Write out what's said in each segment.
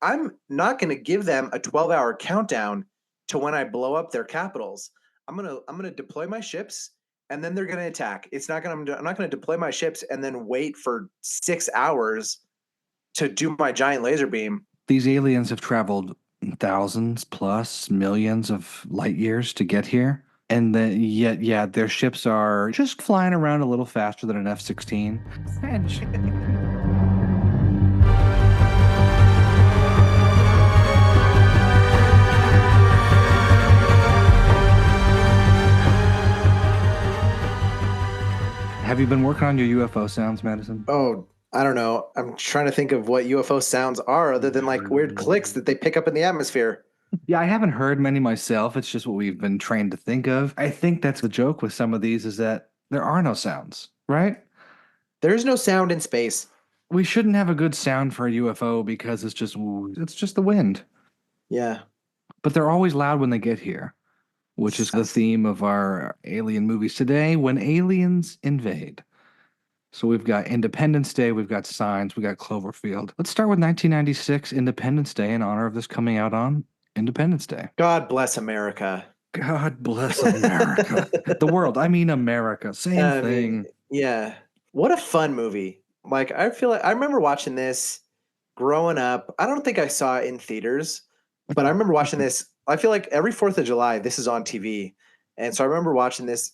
I'm not going to give them a 12-hour countdown to when I blow up their capitals. I'm gonna deploy my ships, and then they're going to attack. I'm not going to deploy my ships and then wait for 6 hours to do my giant laser beam. These aliens have traveled thousands plus millions of light years to get here. And yet, yeah, their ships are just flying around a little faster than an F-16. Have you been working on your UFO sounds, Madison? Oh, I don't know. I'm trying to think of what UFO sounds are other than like weird clicks that they pick up in the atmosphere. Yeah, I haven't heard many myself. It's just what we've been trained to think of. I think that's the joke with some of these is that there are no sounds, right? There's no sound in space. We shouldn't have a good sound for a UFO because it's just the wind. Yeah. But they're always loud when they get here, which is the theme of our alien movies today, when aliens invade. So we've got Independence Day, we've got Signs, we got Cloverfield. Let's start with 1996 Independence Day in honor of this coming out on Independence Day. God bless America. God bless America. The world. I mean America. Same thing. Yeah. What a fun movie. Like I feel like I remember watching this growing up. I don't think I saw it in theaters, but I remember watching this. I feel like every 4th of July this is on TV. And so I remember watching this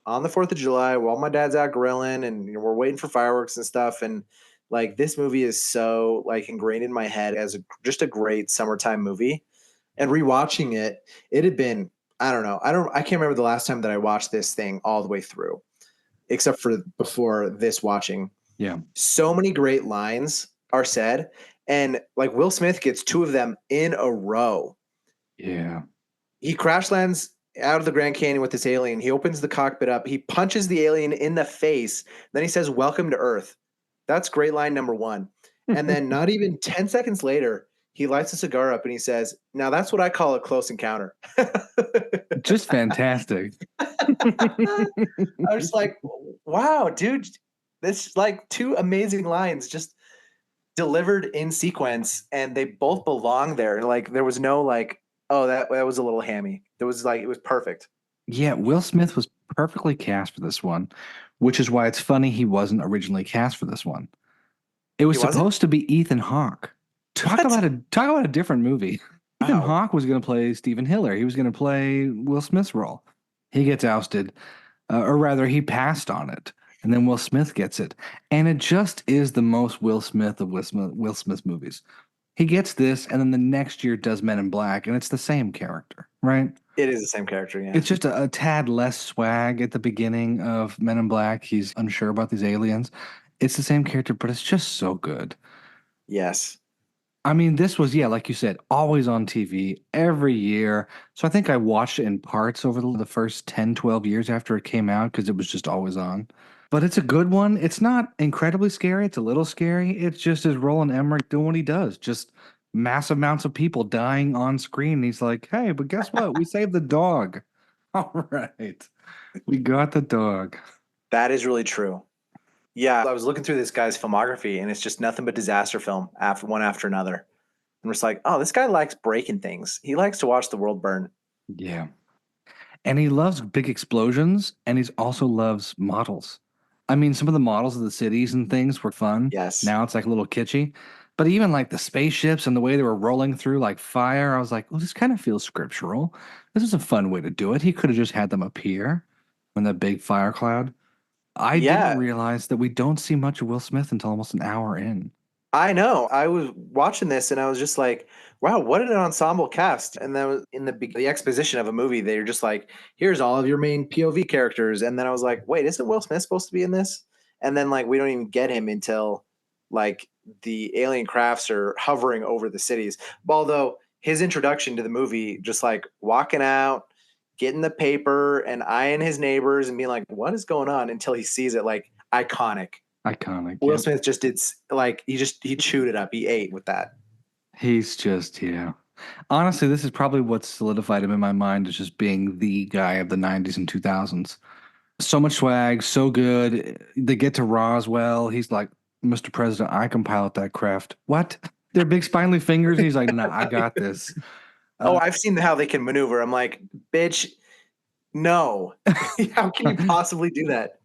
on the 4th of July while my dad's out grilling and we're waiting for fireworks and stuff, and like this movie is so like ingrained in my head as just a great summertime movie. And rewatching it, it had been I don't know. I can't remember the last time that I watched this thing all the way through, except for before this watching. Yeah. So many great lines are said, and like Will Smith gets 2 of them in a row. Yeah. He crash lands out of the Grand Canyon with this alien. He opens the cockpit up. He punches the alien in the face. Then he says, "Welcome to Earth." That's great line number 1. And then not even 10 seconds later, he lights a cigar up and he says, "Now that's what I call a close encounter." Just fantastic. I was like, wow, dude, this like 2 amazing lines just delivered in sequence, and they both belong there. Like there was no like, oh, that was a little hammy. There was like it was perfect. Yeah, Will Smith was perfectly cast for this one, which is why it's funny he wasn't originally cast for this one. It was He wasn't? supposed to be Ethan Hawke. Talk What? about a different movie. Ethan Wow. Hawke was going to play Stephen Hiller. He was going to play Will Smith's role. He gets ousted, or rather, he passed on it, and then Will Smith gets it, and it just is the most Will Smith of Will Smith movies. He gets this, and then the next year does Men in Black, and it's the same character, right? It is the same character, yeah. It's just a tad less swag at the beginning of Men in Black. He's unsure about these aliens. It's the same character, but it's just so good. Yes. I mean, this was, yeah, like you said, always on TV every year. So I think I watched it in parts over the first 10, 12 years after it came out because it was just always on. But it's a good one. It's not incredibly scary. It's a little scary. It's just as Roland Emmerich doing what he does. Just massive amounts of people dying on screen. He's like, hey, but guess what? We saved the dog. All right. We got the dog. That is really true. Yeah, I was looking through this guy's filmography, and it's just nothing but disaster film after one after another. And we're just like, oh, this guy likes breaking things. He likes to watch the world burn. Yeah. And he loves big explosions, and he also loves models. I mean, some of the models of the cities and things were fun. Yes. Now it's like a little kitschy. But even like the spaceships and the way they were rolling through like fire, I was like, well, this kind of feels scriptural. This is a fun way to do it. He could have just had them appear in that big fire cloud. I didn't realize that we don't see much of Will Smith until almost an hour in. I know. I was watching this and I was just like, wow, what an ensemble cast. And then in the exposition of a movie, they're just like, here's all of your main POV characters. And then I was like, wait, isn't Will Smith supposed to be in this? And then like we don't even get him until like the alien crafts are hovering over the cities. Although his introduction to the movie, just like walking out, getting the paper and eyeing his neighbors and being like, what is going on, until he sees it, like iconic. Iconic. Will Smith just did like he chewed it up. He ate with that. He's just, yeah. Honestly, this is probably what solidified him in my mind as just being the guy of the 90s and 2000s. So much swag, so good. They get to Roswell. He's like, Mr. President, I can pilot that craft. What? their big spindly fingers. And he's like, nah, I got this. Oh, I've seen how they can maneuver. I'm like, bitch, no. How can you possibly do that?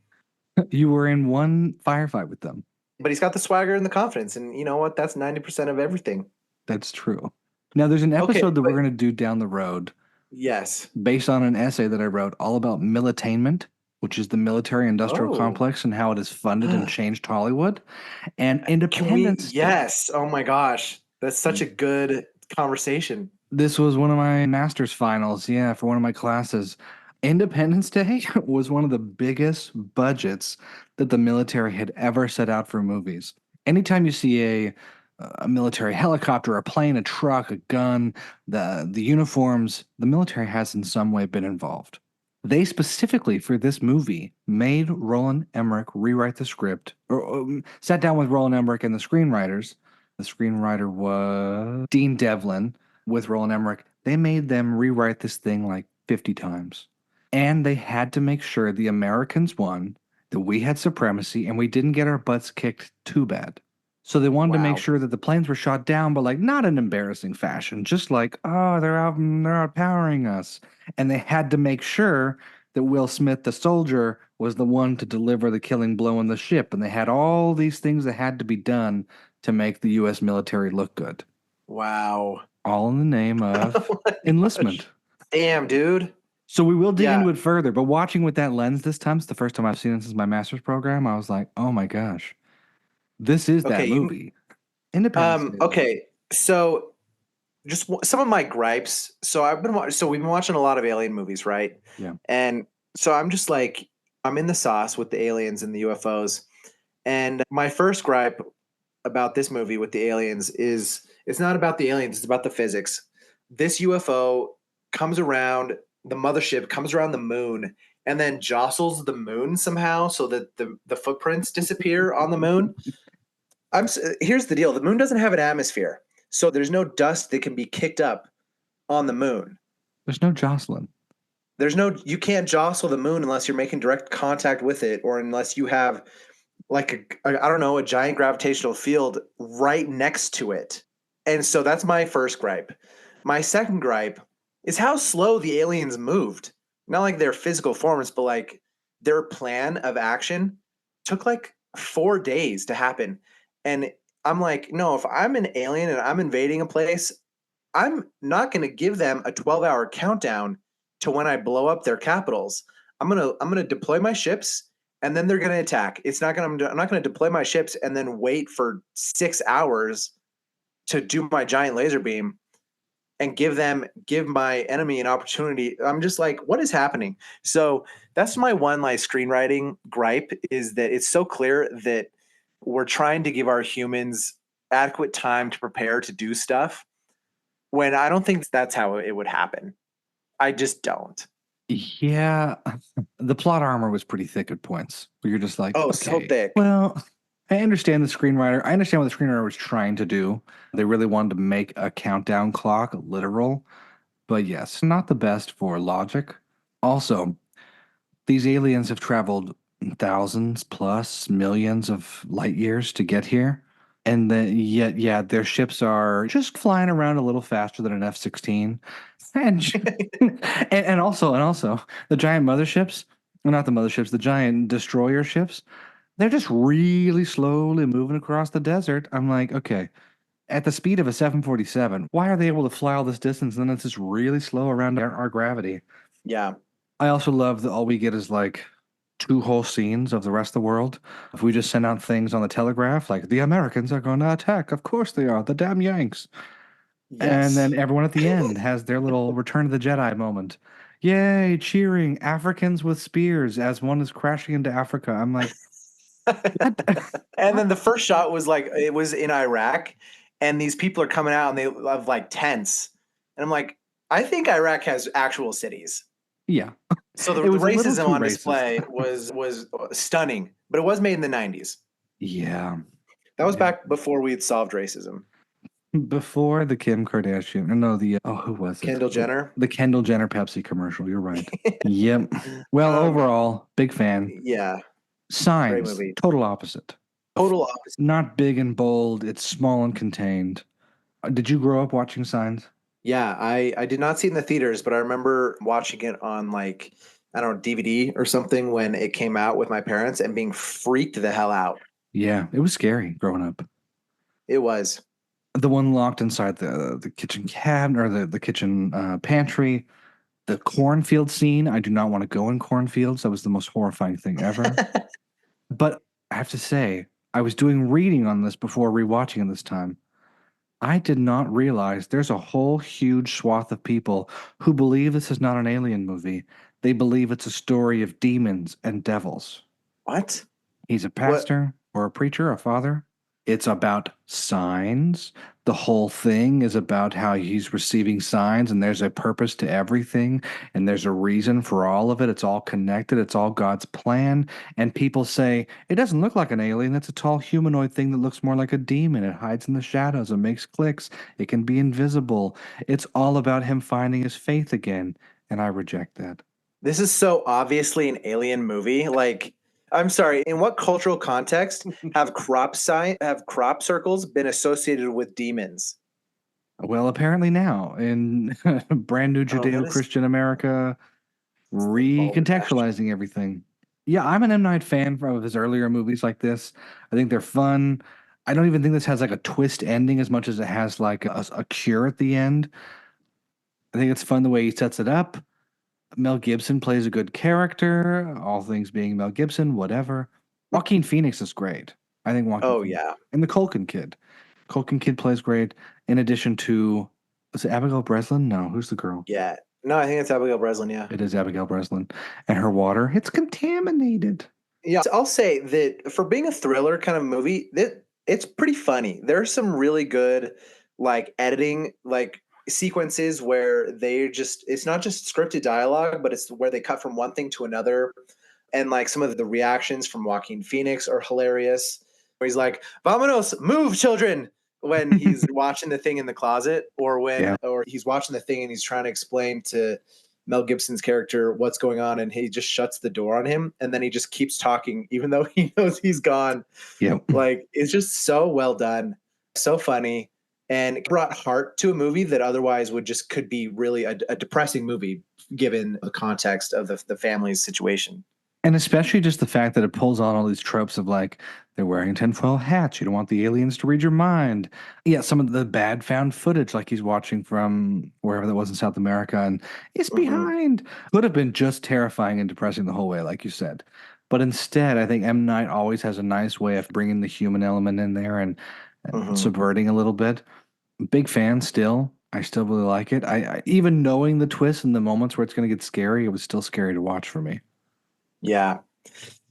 You were in one firefight with them. But he's got the swagger and the confidence, and you know what? That's 90% of everything. That's true. Now, there's an Okay, episode that but we're going to do down the road yes. based on an essay that I wrote all about militainment, which is the military industrial Oh. complex and how it has funded and changed Hollywood, and Can we? Independence Day. Yes. Oh my gosh. That's such a good conversation. This was one of my master's finals, yeah, for one of my classes. Independence Day was one of the biggest budgets that the military had ever set out for movies. Anytime you see a military helicopter, a plane, a truck, a gun, the uniforms, the military has in some way been involved. They specifically for this movie made Roland Emmerich rewrite the script, or sat down with Roland Emmerich and the screenwriters. The screenwriter was Dean Devlin with Roland Emmerich. They made them rewrite this thing like 50 times. And they had to make sure the Americans won, that we had supremacy, and we didn't get our butts kicked too bad. So they wanted to make Wow. sure that the planes were shot down, but like not in embarrassing fashion, just like, oh, they're outpowering us. And they had to make sure that Will Smith, the soldier, was the one to deliver the killing blow on the ship. And they had all these things that had to be done to make the US military look good. Wow. All in the name of Oh my enlistment. gosh. Damn, dude. So we will dig Yeah. into it further, but watching with that lens this time, it's the first time I've seen it since my master's program. I was like, oh my gosh, this is that Okay. movie. Independence Day. Okay. So just some of my gripes. So we've been watching a lot of alien movies, right? Yeah. And so I'm just like, I'm in the sauce with the aliens and the UFOs. And my first gripe about this movie with the aliens is it's not about the aliens, it's about the physics. This UFO comes around, the mothership comes around the moon and then jostles the moon somehow so that the footprints disappear on the moon. Here's the deal. The moon doesn't have an atmosphere. So there's no dust that can be kicked up on the moon. There's no Jocelyn. You can't jostle the moon unless you're making direct contact with it or unless you have like I don't know, a giant gravitational field right next to it. And so that's my first gripe. My second gripe is how slow the aliens moved. Not like their physical forms, but like their plan of action took like 4 days to happen. And I'm like, no, if I'm an alien and I'm invading a place, I'm not going to give them a 12-hour countdown to when I blow up their capitals. I'm gonna deploy my ships and then they're going to attack. I'm not going to deploy my ships and then wait for 6 hours to do my giant laser beam and give my enemy an opportunity. I'm just like, what is happening? So that's my one like screenwriting gripe is that it's so clear that we're trying to give our humans adequate time to prepare to do stuff when I don't think that's how it would happen. I just don't. Yeah, the plot armor was pretty thick at points where you're just like, Oh, so okay, thick. well, I understand the screenwriter. I understand what the screenwriter was trying to do. They really wanted to make a countdown clock literal, but yes, not the best for logic. Also, these aliens have traveled thousands plus millions of light years to get here. And then yet, yeah, their ships are just flying around a little faster than an F-16. And, and also the giant motherships, well, not the motherships, the giant destroyer ships, they're just really slowly moving across the desert. I'm like, okay, at the speed of a 747, why are they able to fly all this distance and then it's just really slow around our gravity? Yeah. I also love that all we get is like two whole scenes of the rest of the world. If we just send out things on the telegraph, like the Americans are going to attack, of course they are, the damn Yanks. And Yes. then everyone at the end has their little Return of the Jedi moment. Yay, cheering Africans with spears as one is crashing into Africa. I'm like, what? And What? then the first shot was like it was in Iraq, and these people are coming out and they have like tents, and I'm like, I think Iraq has actual cities. Yeah, So it the was a little racism too on racist. display was stunning, but it was made in the '90s. Yeah. That was Yeah. back before we had solved racism. Before the Kim Kardashian, no, who was it? Kendall Jenner. The Kendall Jenner Pepsi commercial. You're right. Yep. Well, Um, overall, big fan. yeah, great Signs, movie. total opposite. Total opposite. Not big and bold. It's small and contained. Did you grow up watching Signs? Yeah, I did not see it in the theaters, but I remember watching it on like I don't know DVD or something when it came out with my parents and being freaked the hell out. Yeah, it was scary growing up. It was. The one locked inside the kitchen cabinet or the kitchen pantry. The cornfield scene. I do not want to go in cornfields. That was the most horrifying thing ever. But I have to say, I was doing reading on this before rewatching it this time. I did not realize there's a whole huge swath of people who believe this is not an alien movie. They believe it's a story of demons and devils. What? He's a What? pastor or a preacher, a father. It's about signs. The whole thing is about how he's receiving signs, and there's a purpose to everything, and there's a reason for all of it. It's all connected, it's all God's plan. And people say, it doesn't look like an alien. That's a tall humanoid thing that looks more like a demon. It hides in the shadows, it makes clicks, it can be invisible. It's all about him finding his faith again. And I reject that. This is so obviously an alien movie. Like, I'm sorry, in what cultural context have crop circles been associated with demons? Well, apparently now in brand new Oh, that is Judeo-Christian America, balderdash. recontextualizing everything. Yeah, I'm an M. Night fan of his earlier movies like this. I think they're fun. I don't even think this has like a twist ending as much as it has like a cure at the end. I think it's fun the way he sets it up. Mel Gibson plays a good character, all things being Mel Gibson, whatever. Joaquin Phoenix is great. I think Joaquin Oh Phoenix. yeah. And the Culkin kid. Culkin kid plays great. In addition to, is it Abigail Breslin? No, who's the girl? Yeah. No, I think it's Abigail Breslin, yeah. It is Abigail Breslin. And her water, it's contaminated. Yeah, I'll say that for being a thriller kind of movie, it's pretty funny. There's some really good like editing like sequences where they just it's not just scripted dialogue, but it's where they cut from one thing to another. And like some of the reactions from Joaquin Phoenix are hilarious. Where he's like, "Vamonos, move, children!" when he's watching the thing in the closet, or Yeah. or he's watching the thing and he's trying to explain to Mel Gibson's character what's going on, and he just shuts the door on him, and then he just keeps talking even though he knows he's gone. Yeah. Like it's just so well done, so funny, and it brought heart to a movie that otherwise would just could be really a depressing movie given the context of the family's situation. And especially just the fact that it pulls on all these tropes of like they're wearing tinfoil hats. You don't want the aliens to read your mind. Yeah, some of the bad found footage, like he's watching from wherever that was in South America, and it's Mm-hmm. behind. Could have been just terrifying and depressing the whole way, like you said. But instead, I think M. Night always has a nice way of bringing the human element in there and Mm-hmm. subverting a little bit. Big fan still. I still really like it. I even knowing the twist and the moments where it's going to get scary, it was still scary to watch for me. Yeah.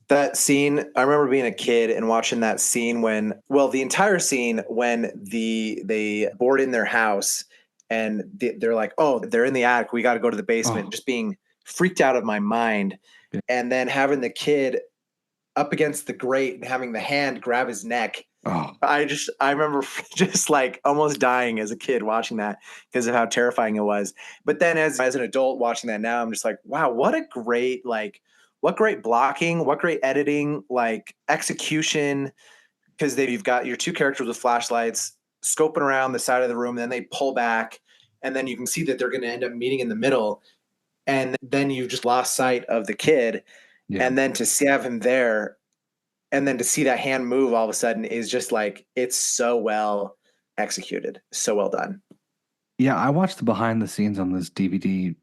That scene, I remember being a kid and watching that scene when, well, the entire scene when they board in their house and they're like, "Oh, they're in the attic. We got to go to the basement." Oh, Just being freaked out of my mind, yeah. and then having the kid up against the grate and having the hand grab his neck. Oh, I remember just like almost dying as a kid watching that because of how terrifying it was. But then as an adult watching that now, I'm just like, wow, what a great what great blocking, what great editing, like execution. Because you've got your two characters with flashlights scoping around the side of the room, then they pull back, and then you can see that they're going to end up meeting in the middle, and then you've just lost sight of the kid, yeah. and then to see have him there and then to see that hand move all of a sudden is just like it's so well executed, so well done. Yeah, I watched the behind the scenes on this DVD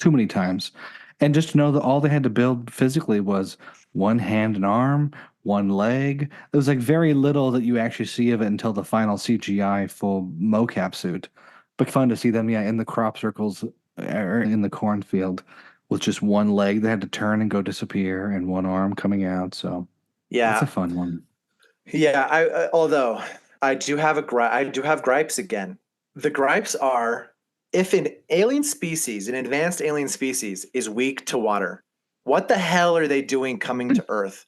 too many times. And just to know that all they had to build physically was one hand and arm, one leg. There was like very little that you actually see of it until the final CGI full mocap suit. But fun to see them, yeah, in the crop circles or in the cornfield with just one leg that had to turn and go disappear and one arm coming out. So that's a Yeah, fun one. yeah. Although I do have gripes again. The gripes are if an alien species, an advanced alien species, is weak to water, what the hell are they doing coming to Earth?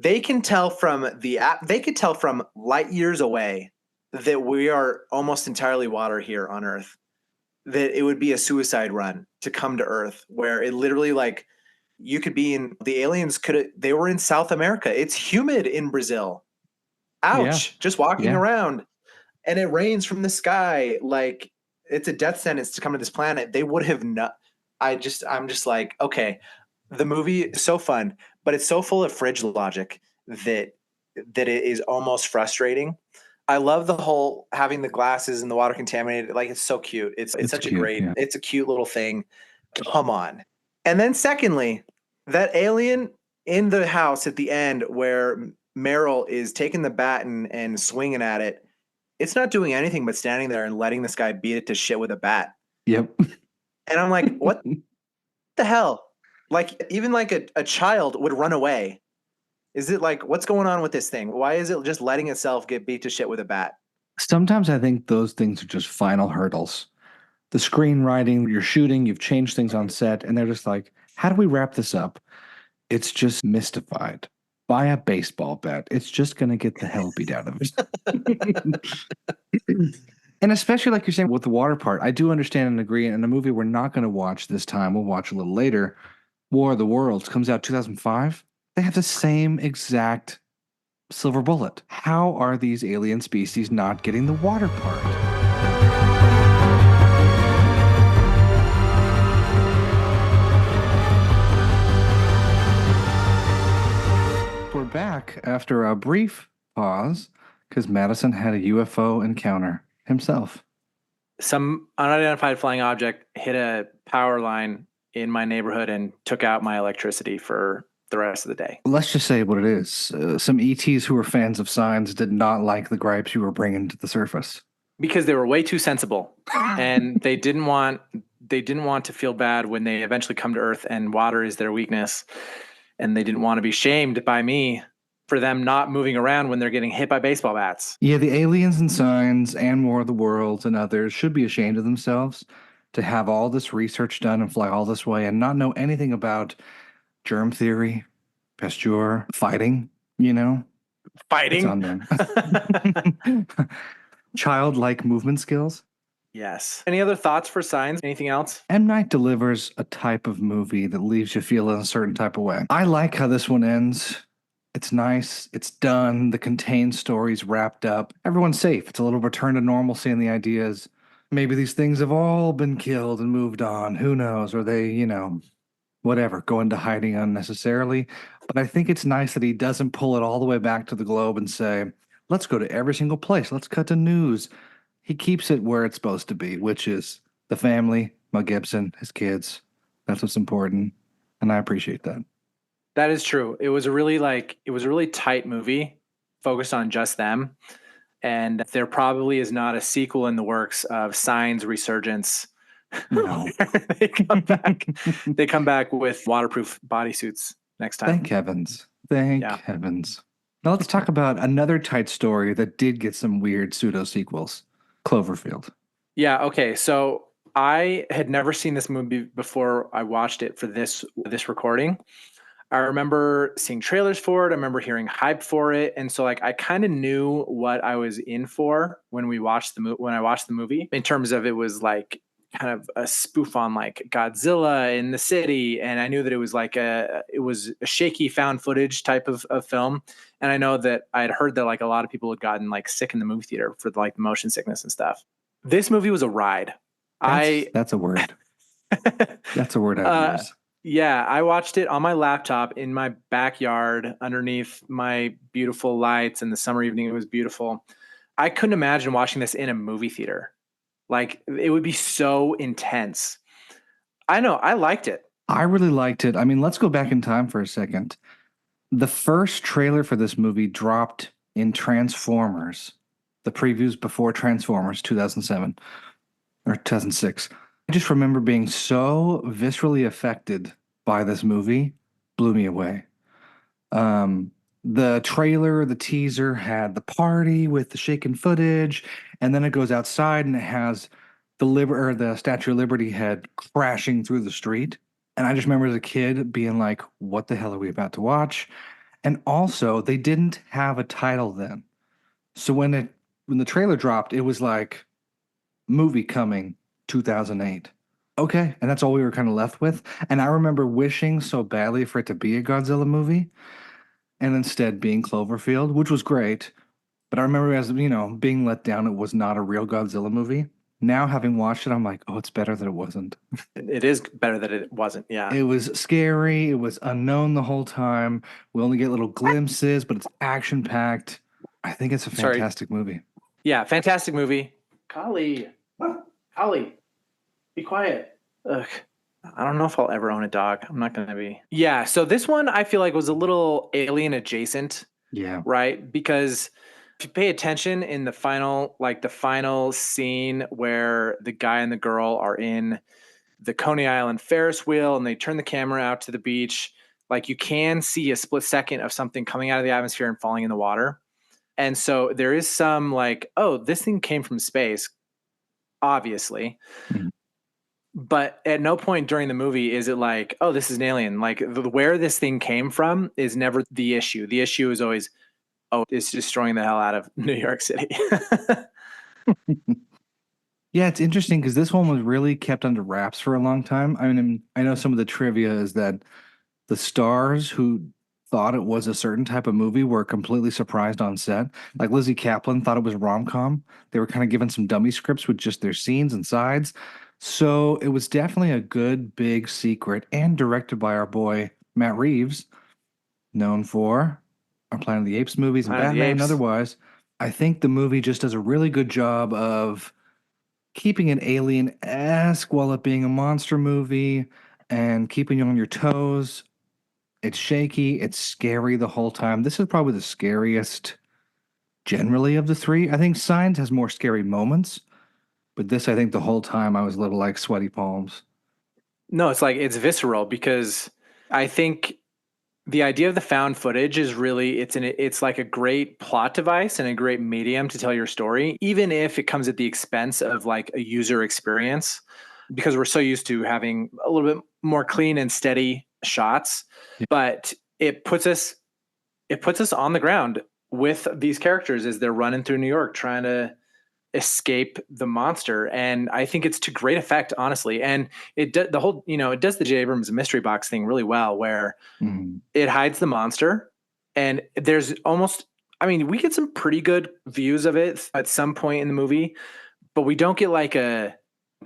They can tell from they could tell from light years away that we are almost entirely water here on Earth. That it would be a suicide run to come to Earth, where it literally like you could be in the aliens could they were in South America. It's humid in Brazil. Yeah. Ouch! Just walking Yeah. around. and it rains from the sky. Like it's a death sentence to come to this planet. They would have not. I'm just like, okay, the movie is so fun, but it's so full of fridge logic that it is almost frustrating. I love the whole having the glasses and the water contaminated. Like it's so cute. It's It's such a cute. great. Yeah. It's a cute little thing. Come on. And then secondly, that alien in the house at the end where Meryl is taking the bat and swinging at it. It's not doing anything but standing there and letting this guy beat it to shit with a bat. Yep. And I'm like, what the hell? Like even like a child would run away. Is it like what's going on with this thing? Why is it just letting itself get beat to shit with a bat? Sometimes I think those things are just final hurdles. The screenwriting, you're shooting, you've changed things on set, and they're just like, how do we wrap this up? It's just mystified. Buy a baseball bat. It's just going to get the hell beat out of it. And especially like you're saying with the water part, I do understand and agree. In a movie we're not going to watch this time, we'll watch a little later. War of the Worlds comes out 2005. They have the same exact silver bullet. How are these alien species not getting the water part? We're back after a brief pause because Madison had a UFO encounter himself. Some unidentified flying object hit a power line in my neighborhood and took out my electricity for the rest of the day. Let's just say what it is. Some ETs who were fans of signs did not like the gripes you were bringing to the surface. Because they were way too sensible, and they didn't want to feel bad when they eventually come to Earth and water is their weakness, and they didn't want to be shamed by me for them not moving around when they're getting hit by baseball bats. Yeah, the aliens and signs and War of the Worlds and others should be ashamed of themselves to have all this research done and fly all this way and not know anything about germ theory, Pasteur, fighting, you know? Fighting. It's on them. Childlike movement skills. Yes. Any other thoughts for Signs? Anything else? M. Night delivers a type of movie that leaves you feeling a certain type of way. I like how this one ends. It's nice. It's done. The contained story's wrapped up. Everyone's safe. It's a little return to normalcy, and the idea is maybe these things have all been killed and moved on. Who knows? Or they, whatever, go into hiding unnecessarily. But I think it's nice that he doesn't pull it all the way back to the globe and say, let's go to every single place. Let's cut to news. He keeps it where it's supposed to be, which is the family, Mel Gibson, his kids. That's what's important. And I appreciate that. That is true. It was a really tight movie focused on just them. And there probably is not a sequel in the works of Signs Resurgence. No. They come back with waterproof bodysuits next time. Thank heavens. Thank heavens. Now let's talk about another tight story that did get some weird pseudo sequels. Cloverfield. Yeah, okay. So I had never seen this movie before I watched it for this recording. I remember seeing trailers for it. I remember hearing hype for it, and so like I kind of knew what I was in for when I watched the movie. In terms of it was like kind of a spoof on like Godzilla in the city, and I knew that it was a shaky found footage type of film. And I know that I had heard that like a lot of people had gotten like sick in the movie theater for like motion sickness and stuff. This movie was a ride. That's a word. That's a word I use. Yeah, I watched it on my laptop in my backyard underneath my beautiful lights in the summer evening. It was beautiful. I couldn't imagine watching this in a movie theater. Like it would be so intense. I know, I liked it. I really liked it. I mean, let's go back in time for a second. The first trailer for this movie dropped in Transformers, the previews before Transformers 2007 or 2006. I just remember being so viscerally affected by this movie, blew me away. The trailer, the teaser had the party with the shaken footage, and then it goes outside and it has the Statue of Liberty head crashing through the street. And I just remember as a kid being like, what the hell are we about to watch? And also, they didn't have a title then. So when the trailer dropped, it was like, movie coming 2008. Okay, and that's all we were kind of left with. And I remember wishing so badly for it to be a Godzilla movie, and instead being Cloverfield, which was great. But I remember as, being let down, it was not a real Godzilla movie. Now, having watched it, I'm like, oh, it's better that it wasn't. It is better that it wasn't. Yeah. It was scary. It was unknown the whole time. We only get little glimpses, but it's action packed. I think it's a Sorry. fantastic movie. Yeah. Fantastic movie. Collie. Collie. Be quiet. Ugh. I don't know if I'll ever own a dog. I'm not going to be. Yeah. So this one I feel like was a little alien adjacent, Yeah. right? Because if you pay attention in the final scene where the guy and the girl are in the Coney Island Ferris wheel and they turn the camera out to the beach, like you can see a split second of something coming out of the atmosphere and falling in the water. And so there is some like, oh, this thing came from space, obviously. Mhm. But at no point during the movie is it like, oh, this is an alien. Like where this thing came from is never the issue. The issue is always, oh, it's destroying the hell out of New York City. Yeah, it's interesting because this one was really kept under wraps for a long time. I mean, I know some of the trivia is that the stars who thought it was a certain type of movie were completely surprised on set. Like Lizzie Kaplan thought it was rom-com. They were kind of given some dummy scripts with just their scenes and sides. So it was definitely a good big secret and directed by our boy Matt Reeves, known for our Planet of the Apes movies and Planet of the Batman and Apes. otherwise. I think the movie just does a really good job of keeping it alien-esque while it being a monster movie and keeping you on your toes. It's shaky, it's scary the whole time. This is probably the scariest generally of the three. I think Signs has more scary moments, but this, I think the whole time I was a little like sweaty palms. No, it's like it's visceral because I think the idea of the found footage is really it's like a great plot device and a great medium to tell your story, even if it comes at the expense of like a user experience, because we're so used to having a little bit more clean and steady shots. Yeah. But it puts us on the ground with these characters as they're running through New York trying to escape the monster, and I think it's to great effect, honestly. And the whole, it does the J. Abrams mystery box thing really well, where Mhm. it hides the monster, and there's almost, I mean, we get some pretty good views of it at some point in the movie, but we don't get like a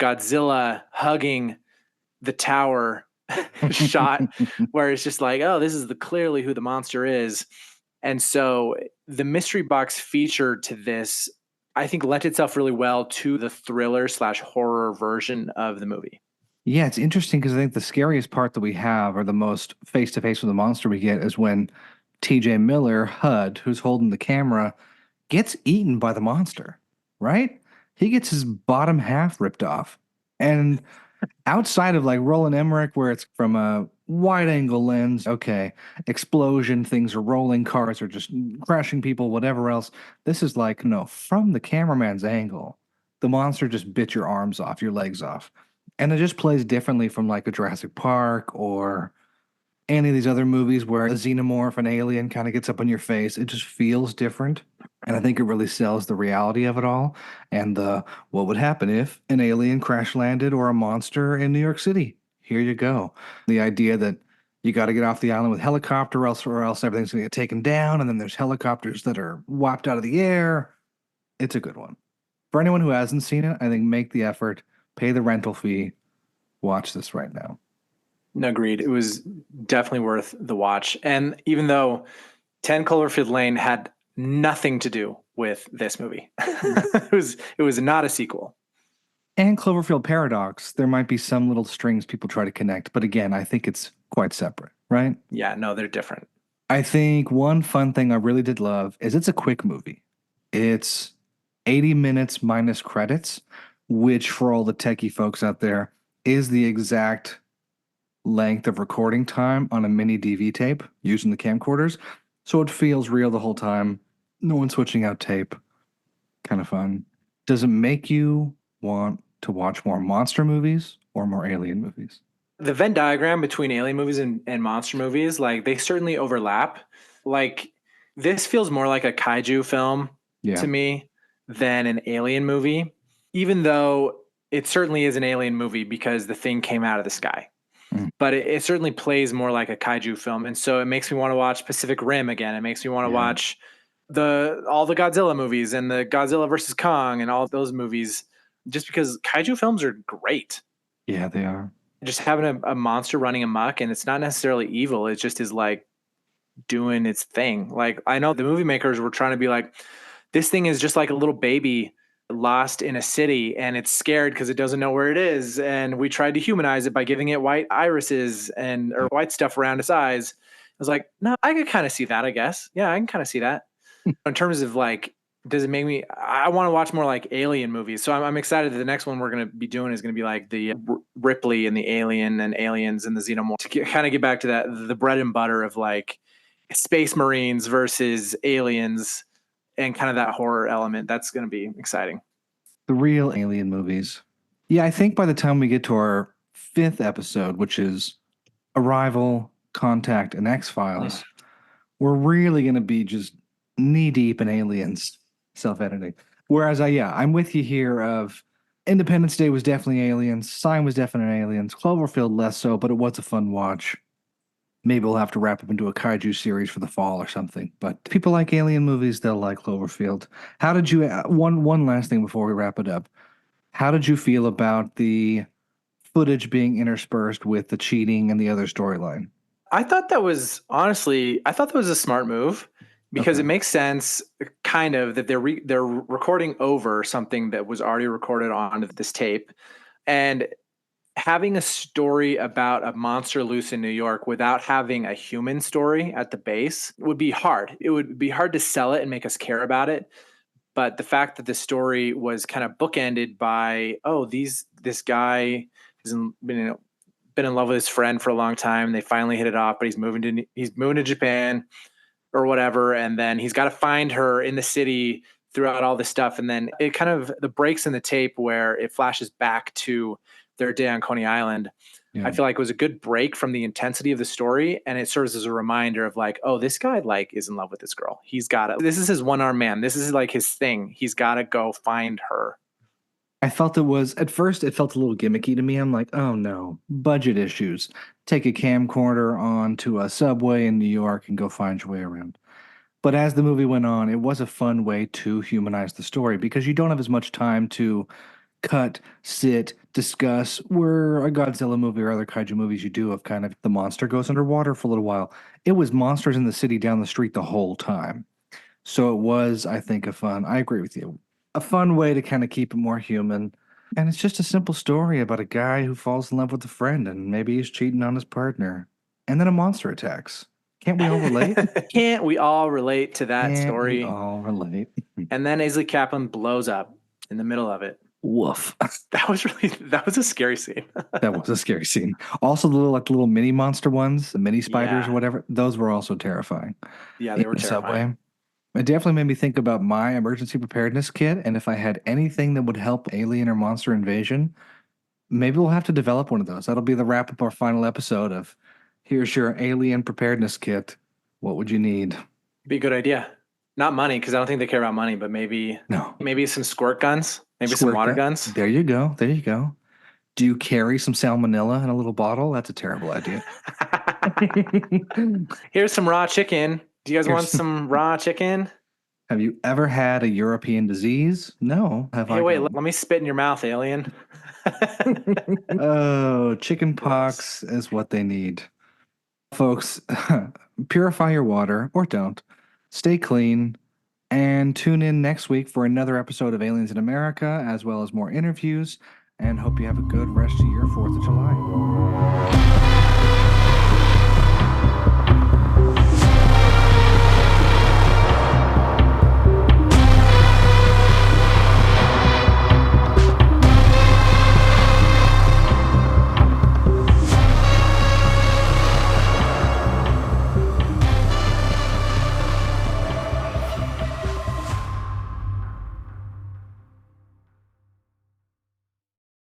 Godzilla hugging the tower shot where it's just like, oh, this is clearly who the monster is. And so the mystery box feature to this, I think, lent itself really well to the thriller slash horror version of the movie. Yeah, it's interesting because I think the scariest part that we have, or the most face to face with the monster we get, is when TJ Miller, HUD, who's holding the camera, gets eaten by the monster, right? He gets his bottom half ripped off. And outside of like Roland Emmerich, where it's from a wide angle lens, okay, explosion, things are rolling, cars are just crashing people, whatever else. This is like, no, from the cameraman's angle, the monster just bit your arms off, your legs off. And it just plays differently from like a Jurassic Park or any of these other movies where a xenomorph, an alien kind of gets up on your face. It just feels different. And I think it really sells the reality of it all and the what would happen if an alien crash landed or a monster in New York City. Here you go. The idea that you got to get off the island with helicopter or else everything's going to get taken down. And then there's helicopters that are whopped out of the air. It's a good one. For anyone who hasn't seen it, I think make the effort, pay the rental fee, watch this right now. Agreed. It was definitely worth the watch. And even though 10 Cloverfield Lane had nothing to do with this movie, it was not a sequel. And Cloverfield Paradox, there might be some little strings people try to connect, but again, I think it's quite separate, right? Yeah, no, they're different. I think one fun thing I really did love is it's a quick movie. It's 80 minutes minus credits, which for all the techie folks out there is the exact length of recording time on a mini DV tape using the camcorders. So it feels real the whole time. No one switching out tape. Kind of fun. Does it make you want to watch more monster movies or more alien movies? The Venn diagram between alien movies and monster movies, like they certainly overlap. Like this feels more like a kaiju film Yeah. to me than an alien movie, even though it certainly is an alien movie because the thing came out of the sky. But it certainly plays more like a kaiju film. And so it makes me want to watch Pacific Rim again. It makes me want to watch all the Godzilla movies and the Godzilla versus Kong and all those movies, just because kaiju films are great. Yeah, they are. Just having a monster running amok, and it's not necessarily evil. It just is like doing its thing. Like, I know the movie makers were trying to be like, this thing is just like a little baby lost in a city and it's scared because it doesn't know where it is. And we tried to humanize it by giving it white irises or white stuff around its eyes. I was like, no, I could kind of see that, I guess. Yeah, I can kind of see that. In terms of like, does it make me, I want to watch more like alien movies. So I'm excited that the next one we're going to be doing is going to be like the Ripley and the Alien and Aliens and the Xenomorph, to kind of get back to that, the bread and butter of like Space Marines versus aliens and kind of that horror element. That's going to be exciting. The real alien movies. Yeah, I think by the time we get to our 5th episode, which is Arrival, Contact, and X-Files, we're really going to be just knee deep in aliens, self-editing. Whereas I'm with you here of Independence Day was definitely aliens. Sign was definitely aliens. Cloverfield less so, but it was a fun watch. Maybe we'll have to wrap up into a kaiju series for the fall or something. But people like alien movies, they'll like Cloverfield. How did you, one last thing before we wrap it up. How did you feel about the footage being interspersed with the cheating and the other storyline? I thought that was a smart move, because it makes sense kind of that they're recording over something that was already recorded on this tape. And having a story about a monster loose in New York without having a human story at the base would be hard. It would be hard to sell it and make us care about it. But the fact that the story was kind of bookended by, this guy has been in love with his friend for a long time. They finally hit it off, but he's moving to Japan or whatever. And then he's got to find her in the city throughout all this stuff. And then it kind of, the breaks in the tape where it flashes back to their day on Coney Island, I feel like it was a good break from the intensity of the story. And it serves as a reminder of like, this guy like is in love with this girl. This is his one-armed man. This is like his thing. He's got to go find her. I felt at first it felt a little gimmicky to me. I'm like, oh no, budget issues. Take a camcorder onto a subway in New York and go find your way around. But as the movie went on, it was a fun way to humanize the story because you don't have as much time to cut, sit, discuss. Where a Godzilla movie or other kaiju movies you do of kind of the monster goes underwater for a little while. It was monsters in the city down the street the whole time. So it was, I think, I agree with you. A fun way to kind of keep it more human. And it's just a simple story about a guy who falls in love with a friend and maybe he's cheating on his partner. And then a monster attacks. Can't we all relate? Can't we all relate to that story? We all relate. And then Aisley Kaplan blows up in the middle of it. Woof. That was a scary scene. That was a scary scene. Also, the little mini monster ones, the mini spiders or whatever, those were also terrifying. Yeah, they were terrifying. Subway. It definitely made me think about my emergency preparedness kit, and if I had anything that would help alien or monster invasion, maybe we'll have to develop one of those. That'll be the wrap up our final episode of here's your alien preparedness kit. What would you need? Be a good idea. Not money, because I don't think they care about money, but maybe some squirt guns, maybe some water guns. There you go. Do you carry some salmonella in a little bottle? That's a terrible idea. Here's some raw chicken. Do you guys want some raw chicken? Have you ever had a European disease? No. Let me spit in your mouth, alien. Oh, chicken pox is what they need. Folks, purify your water or don't. Stay clean and tune in next week for another episode of Aliens in America, as well as more interviews. And hope you have a good rest of your 4th of July.